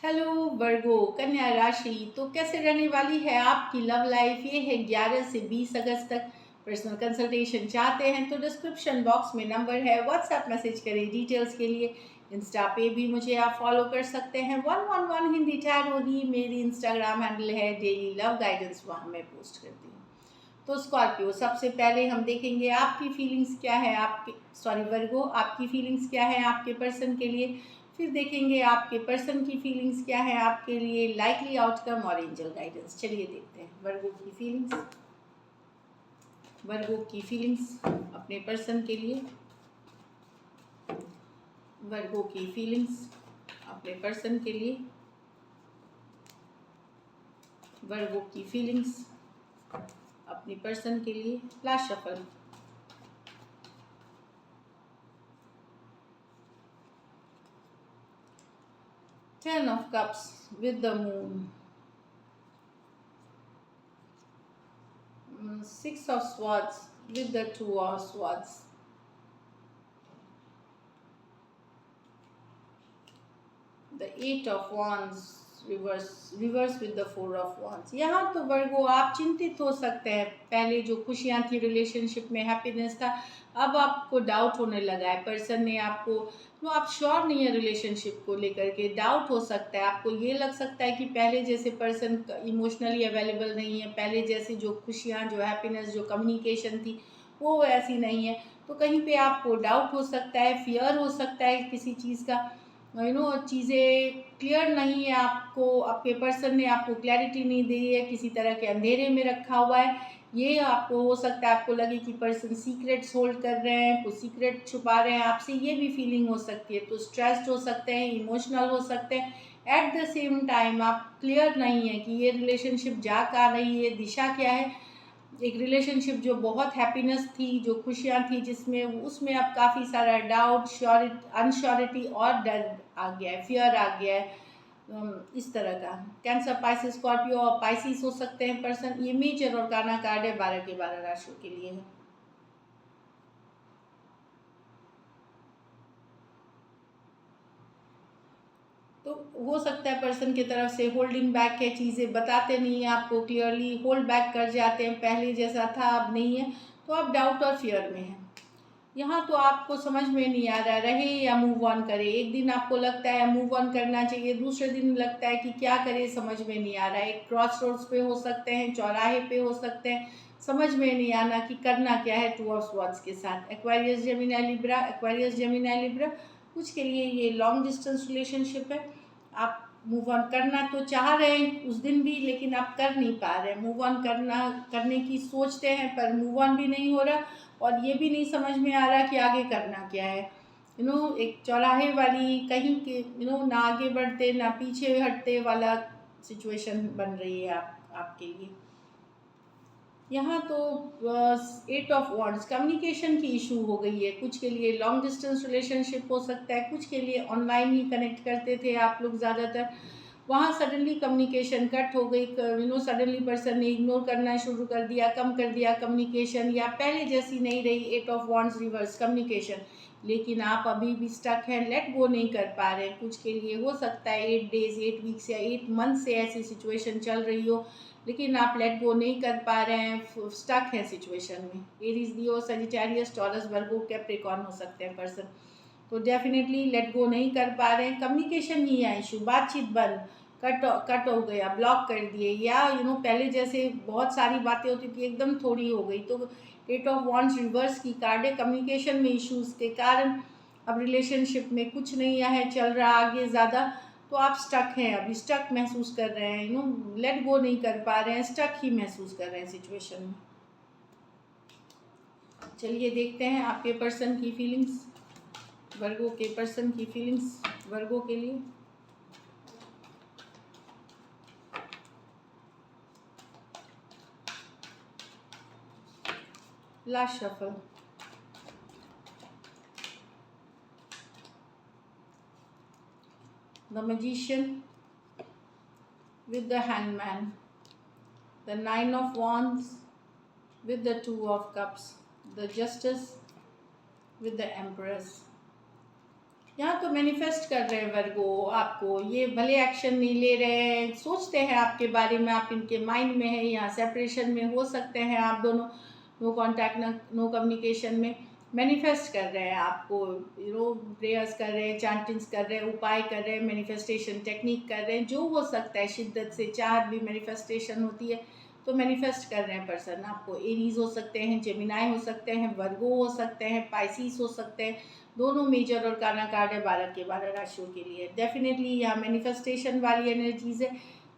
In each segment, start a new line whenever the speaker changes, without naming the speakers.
Hello वर्गो कन्या राशि। तो कैसे रहने वाली है आपकी लव लाइफ? ये है 11 से 20 अगस्त तक। पर्सनल कंसल्टेशन चाहते हैं तो डिस्क्रिप्शन बॉक्स में नंबर है, व्हाट्सएप मैसेज करें डिटेल्स के लिए। इंस्टा पे भी मुझे आप फॉलो कर सकते हैं, 111 हिंदी टैरो ही मेरी इंस्टाग्राम हैंडल है। डेली लव गाइडेंस वहाँ मैं पोस्ट करती हूँ। तो स्कॉर्पियो, सबसे पहले हम देखेंगे आपकी फीलिंग्स क्या है, आपके सॉरी वर्गो, आपकी फीलिंग्स क्या है आपके पर्सन के लिए। फिर देखेंगे आपके पर्सन की फीलिंग्स क्या है आपके लिए, लाइकली आउटकम और एंजल गाइडेंस। चलिए देखते हैं वर्गो की फीलिंग्स। वर्गो की फीलिंग्स अपने पर्सन के लिए। वर्गो की फीलिंग्स अपने पर्सन के लिए। वर्गो की फीलिंग्स अपनी पर्सन के लिए। Last shuffle. Ten of Cups with the Moon. Six of Swords with the Two of Swords. The Eight of Wands reverse with the Four of Wands. यहाँ तो वर्गो आप चिंतित हो सकते हैं। पहले जो खुशियाँ थी रिलेशनशिप में, हैप्पीनेस था, अब आपको डाउट होने लगा है। पर्सन ने आपको, तो आप श्योर नहीं है रिलेशनशिप को लेकर के, डाउट हो सकता है। आपको ये लग सकता है कि पहले जैसे पर्सन इमोशनली अवेलेबल नहीं है, पहले जैसी जो खुशियाँ, जो हैप्पीनेस, जो कम्युनिकेशन थी वो ऐसी नहीं है। तो कहीं पे आपको डाउट हो सकता है, फियर हो सकता है किसी चीज़ का। चीज़ें क्लियर नहीं है, आपको आपके पर्सन ने आपको क्लैरिटी नहीं दी है, किसी तरह के अंधेरे में रखा हुआ है। ये आपको हो सकता है, आपको लगे कि पर्सन सीक्रेट्स होल्ड कर रहे हैं, कुछ सीक्रेट छुपा रहे हैं आपसे, ये भी फीलिंग हो सकती है। तो स्ट्रेस्ड हो सकते हैं, इमोशनल हो सकते हैं। एट द सेम टाइम आप क्लियर नहीं है कि ये रिलेशनशिप जा कहाँ रही है, दिशा क्या है। एक रिलेशनशिप जो बहुत हैप्पीनेस थी, जो खुशियाँ थी, जिसमें उसमें अब काफ़ी सारा डाउट, अनश्योरिटी और डर आ गया है, फियर आ गया है। इस तरह का कैंसर, पाइसिस, स्कॉर्पियो और पाइसिस हो सकते हैं पर्सन। ये मेजर और गाना कार्ड है 12 के 12 राशियों के लिए है। तो हो सकता है पर्सन की तरफ से होल्डिंग बैक है, चीज़ें बताते नहीं है आपको क्लियरली, होल्ड बैक कर जाते हैं। पहले जैसा था अब नहीं है, तो आप डाउट और फियर में हैं। यहाँ तो आपको समझ में नहीं आ रहा रहे या मूव ऑन करे। एक दिन आपको लगता है मूव ऑन करना चाहिए, दूसरे दिन लगता है कि क्या करे, समझ में नहीं आ रहा है। एक क्रॉस रोड्स पे हो सकते हैं, चौराहे पे हो सकते हैं, समझ में नहीं आना कि करना क्या है। टू ऑफ स्वॉर्ड्स के साथ Aquarius Gemini Libra, Aquarius Gemini Libra, कुछ के लिए ये लॉन्ग डिस्टेंस रिलेशनशिप है। आप मूव ऑन करना तो चाह रहे हैं उस दिन भी, लेकिन आप कर नहीं पा रहे हैं। मूव ऑन करने की सोचते हैं पर मूव ऑन भी नहीं हो रहा, और ये भी नहीं समझ में आ रहा कि आगे करना क्या है। एक चौराहे वाली, कहीं के ना आगे बढ़ते ना पीछे हटते वाला सिचुएशन बन रही है आपके लिए। यहाँ तो 8 ऑफ वॉन्ड्स, कम्युनिकेशन की इशू हो गई है। कुछ के लिए लॉन्ग डिस्टेंस रिलेशनशिप हो सकता है, कुछ के लिए ऑनलाइन ही कनेक्ट करते थे आप लोग ज़्यादातर, वहाँ सडनली कम्युनिकेशन कट हो गई। सडनली पर्सन ने इग्नोर करना शुरू कर दिया, कम कर दिया कम्युनिकेशन, या पहले जैसी नहीं रही 8 ऑफ वॉन्ड्स रिवर्स कम्युनिकेशन। लेकिन आप अभी भी स्टक हैं, लेट गो नहीं कर पा रहे हैं। कुछ के लिए हो सकता है 8 डेज, 8 वीक्स या 8 मंथ से ऐसी सिचुएशन चल रही हो, लेकिन आप लेट गो नहीं कर पा रहे हैं, स्टक है सिचुएशन में। एरीज, लियो, सजिटेरियस, टॉरस, वर्गो, कैप्रिकॉर्न हो सकते हैं पर्सन। तो डेफिनेटली लेट गो नहीं कर पा रहे हैं। कम्युनिकेशन ही है इशू, बातचीत बंद, कट हो गया, ब्लॉक कर दिए, या पहले जैसे बहुत सारी बातें होती थी एकदम थोड़ी हो गई। तो 8 ऑफ वॉन्ड्स रिवर्स की कार्ड है। कम्युनिकेशन में इश्यूज के कारण अब रिलेशनशिप में कुछ नहीं है चल रहा आगे ज़्यादा। तो आप स्टक हैं, अभी स्टक महसूस कर रहे हैं, लेट गो नहीं कर पा रहे हैं, स्टक ही महसूस कर रहे हैं सिचुएशन में। चलिए देखते हैं आपके पर्सन की फीलिंग्स, वर्गो के पर्सन की फीलिंग्स वर्गो के लिए। Last shuffle. The magician with the hangman, the 9 of wands with the 2 of cups, the justice with the empress। यहाँ तो मैनिफेस्ट कर रहे हैं वर्गो आपको, ये भले एक्शन नहीं ले रहे हैं, सोचते हैं आपके बारे में, आप इनके माइंड में है, यहाँ सेपरेशन में हो सकते हैं आप दोनों, नो कॉन्टैक्ट, नो कम्युनिकेशन में मैनिफेस्ट कर रहे हैं आपको, प्रेयर्स कर रहे हैं, चैंटिंग्स कर रहे हैं, उपाय कर रहे हैं, मैनिफेस्टेशन टेक्निक कर रहे हैं, जो हो सकता है, शिद्दत से चाहत भी मैनिफेस्टेशन होती है, तो मैनिफेस्ट कर रहे हैं पर्सन आपको। एरीज हो सकते हैं, जेमिनाई हो सकते हैं, वर्गो हो सकते हैं, पाइसिस हो सकते हैं, दोनों मेजर और काना कार्ड है 12 के 12 राशियों के लिए। डेफिनेटली यहाँ मैनिफेस्टेशन वाली एनर्जीज है,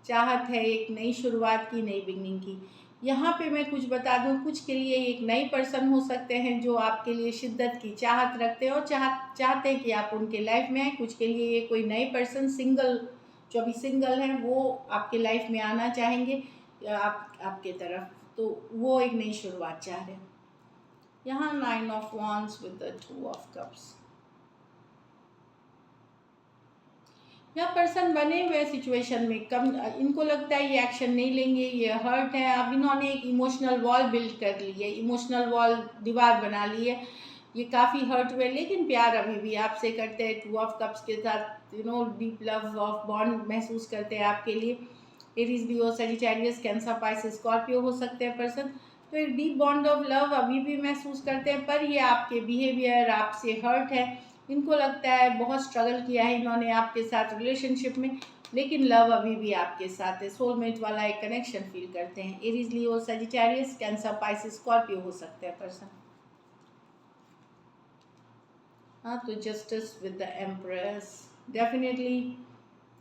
चाहत है एक नई शुरुआत की, नई बिगनिंग की। यहाँ पे मैं कुछ बता दूँ, कुछ के लिए एक नई पर्सन हो सकते हैं जो आपके लिए शिद्दत की चाहत रखते हैं और चाहते हैं कि आप उनके लाइफ में आए। कुछ के लिए ये कोई नई पर्सन सिंगल, जो अभी सिंगल हैं, वो आपके लाइफ में आना चाहेंगे आपके तरफ, तो वो एक नई शुरुआत चाह रहे हैं। यहाँ 9 of wands with the 2 of cups. यहाँ पर्सन बने हुए सिचुएशन में कम, इनको लगता है ये एक्शन नहीं लेंगे, ये हर्ट है। अब इन्होंने एक इमोशनल वॉल बिल्ड कर ली है, इमोशनल वॉल, दीवार बना ली है, ये काफ़ी हर्ट हुए, लेकिन प्यार अभी भी आपसे करते हैं। 2 ऑफ कप्स के साथ डीप लव ऑफ बॉन्ड महसूस करते हैं आपके लिए। एरीज, लियो, सजिटेरियस, कैंसर, पाइसेस, स्कॉर्पियो हो सकते हैं पर्सन, तो एक डीप बॉन्ड ऑफ लव अभी भी महसूस करते हैं, पर ये आपके बिहेवियर, आपसे हर्ट है। इनको लगता है बहुत स्ट्रगल किया है इन्होंने आपके साथ रिलेशनशिप में, लेकिन लव अभी भी आपके साथ है, सोलमेट वाला एक कनेक्शन फील करते हैं। एरीज, लियो, सजिटेरियस, कैंसर, पाइसेस, स्कॉर्पियो हो सकते हैं पर्सन। हाँ, तो justice with the empress, definitely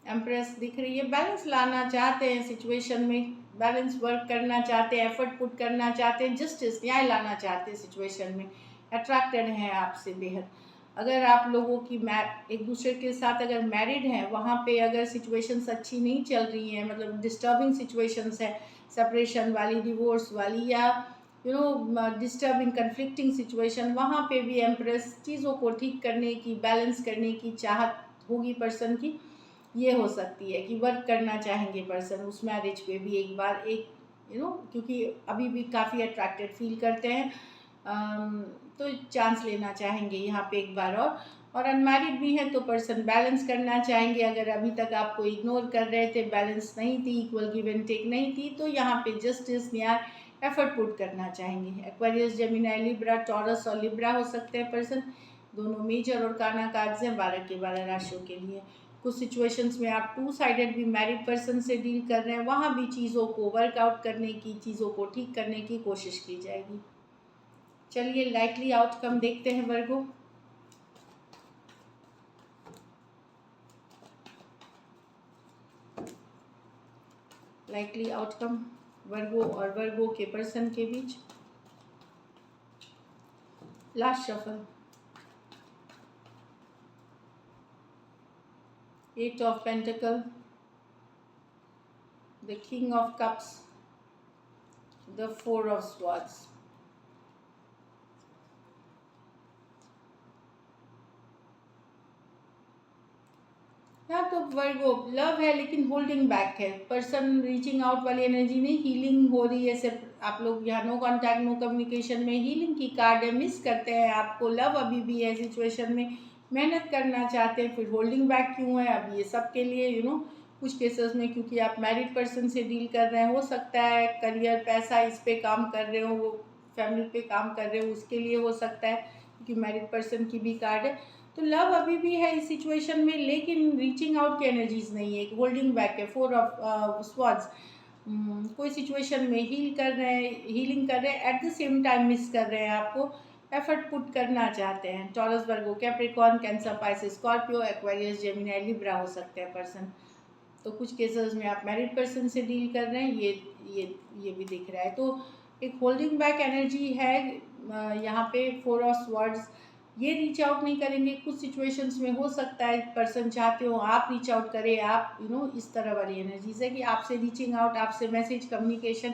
empress दिख रही है, बैलेंस लाना चाहते हैं सिचुएशन में, बैलेंस वर्क करना चाहते हैं, एफर्ट पुट करना चाहते हैं, जस्टिस, न्याय लाना चाहते हैं सिचुएशन में, अट्रैक्टेड हैं आपसे बेहद। अगर आप लोगों की एक दूसरे के साथ अगर मैरिड हैं, वहाँ पे अगर सिचुएशंस अच्छी नहीं चल रही हैं, मतलब डिस्टर्बिंग सिचुएशंस है, सेपरेशन वाली, डिवोर्स वाली, या डिस्टर्बिंग कन्फ्लिक्टिंग सिचुएशन, वहाँ पे भी एम्प्रेस चीज़ों को ठीक करने की, बैलेंस करने की चाहत होगी पर्सन की। ये हो सकती है कि वर्क करना चाहेंगे पर्सन उस मैरिज पे भी एक बार, एक क्योंकि अभी भी काफ़ी अट्रैक्टेड फील करते हैं, तो चांस लेना चाहेंगे यहाँ पे एक बार। और अनमैरिड भी है तो पर्सन बैलेंस करना चाहेंगे। अगर अभी तक आपको इग्नोर कर रहे थे, बैलेंस नहीं थी, इक्वल गिव एंड टेक नहीं थी, तो यहाँ पे जस्टिस, न्याय, एफर्ट पुट करना चाहेंगे। एक्वेरियस, जेमिनी, लिब्रा, टॉरस और लिब्रा हो सकते हैं पर्सन, दोनों मेजर और काना कार्ड्स हैं 12 के 12 राशियों के लिए। कुछ सिचुएशंस में आप 2 साइडेड भी मैरिड पर्सन से डील कर रहे हैं, वहाँ भी चीज़ों को वर्कआउट करने की, चीज़ों को ठीक करने की कोशिश की जाएगी। चलिए लाइकली आउटकम देखते हैं वर्गो। लाइकली आउटकम वर्गो और वर्गो के पर्सन के बीच। Last shuffle, 8 of Pentacle, the King of Cups, the 4 of Swords। यहाँ तो वर्गो लव है लेकिन होल्डिंग बैक है, पर्सन रीचिंग आउट वाली एनर्जी नहीं, हीलिंग हो रही है सिर्फ। आप लोग यहाँ नो कॉन्टैक्ट, नो कम्युनिकेशन में हीलिंग की कार्ड है, मिस करते हैं आपको, लव अभी भी है सिचुएशन में, मेहनत करना चाहते हैं, फिर होल्डिंग बैक क्यों है, अब ये सब के लिए कुछ केसेस में क्योंकि आप मैरिड पर्सन से डील कर रहे हैं, हो सकता है करियर, पैसा, इस पे काम कर रहे हो, वो फैमिली पे काम कर रहे हो, उसके लिए हो सकता है, क्योंकि मैरिड पर्सन की भी कार्ड है। तो लव अभी भी है इस सिचुएशन में, लेकिन रीचिंग आउट की एनर्जीज नहीं है, होल्डिंग बैक है। 4 ऑफ स्वॉर्ड्स, कोई सिचुएशन में हीलिंग कर रहे हैं, at the same time miss कर रहे हैं आपको, एफर्ट पुट करना चाहते हैं। Taurus, Virgo, Capricorn, Cancer, Pisces, Scorpio, Aquarius, Gemini, Libra हो सकते हैं पर्सन। तो कुछ केसेस में आप मैरिड पर्सन से डील कर रहे हैं, ये भी दिख रहा है। तो एक होल्डिंग बैक एनर्जी है यहाँ पे। 4 ऑफ स्वॉर्ड्स, ये रीच आउट नहीं करेंगे। कुछ सिचुएशंस में हो सकता है पर्सन चाहते हो आप रीच आउट करें, आप इस तरह वाली एनर्जीज है कि आपसे रीचिंग आउट, आपसे मैसेज, कम्युनिकेशन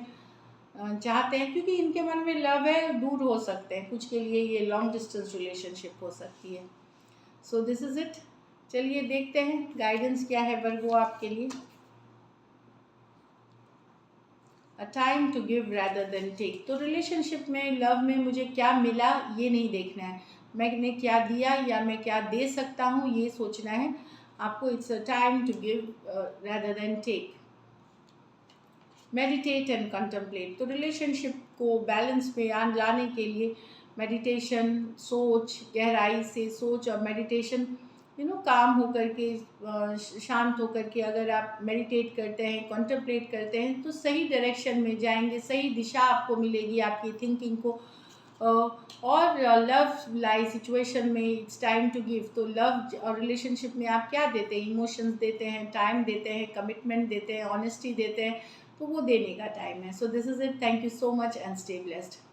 चाहते हैं, क्योंकि इनके मन में लव है, दूर हो सकते हैं, कुछ के लिए ये लॉन्ग डिस्टेंस रिलेशनशिप हो सकती है। So this is it. चलिए देखते हैं गाइडेंस क्या है वर्गो आपके लिए। A time to give rather than take. तो रिलेशनशिप में, लव में मुझे क्या मिला ये नहीं देखना है, मैंने क्या दिया या मैं क्या दे सकता हूँ, ये सोचना है आपको। It's a time to give rather than take. Meditate and contemplate. तो रिलेशनशिप को बैलेंस में लाने के लिए मेडिटेशन, सोच, गहराई से सोच और मेडिटेशन, काम होकर के, शांत होकर के अगर आप मेडिटेट करते हैं, कंtemplate करते हैं, तो सही डायरेक्शन में जाएंगे, सही दिशा आपको मिलेगी आपकी थिंकिंग को। और लव लाइफ सिचुएशन में इट्स टाइम टू गिव। तो लव और रिलेशनशिप में आप क्या देते हैं? इमोशंस देते हैं, टाइम देते हैं, कमिटमेंट देते हैं, ऑनेस्टी देते हैं, तो वो देने का टाइम है। So this is it. Thank you so much and stay blessed.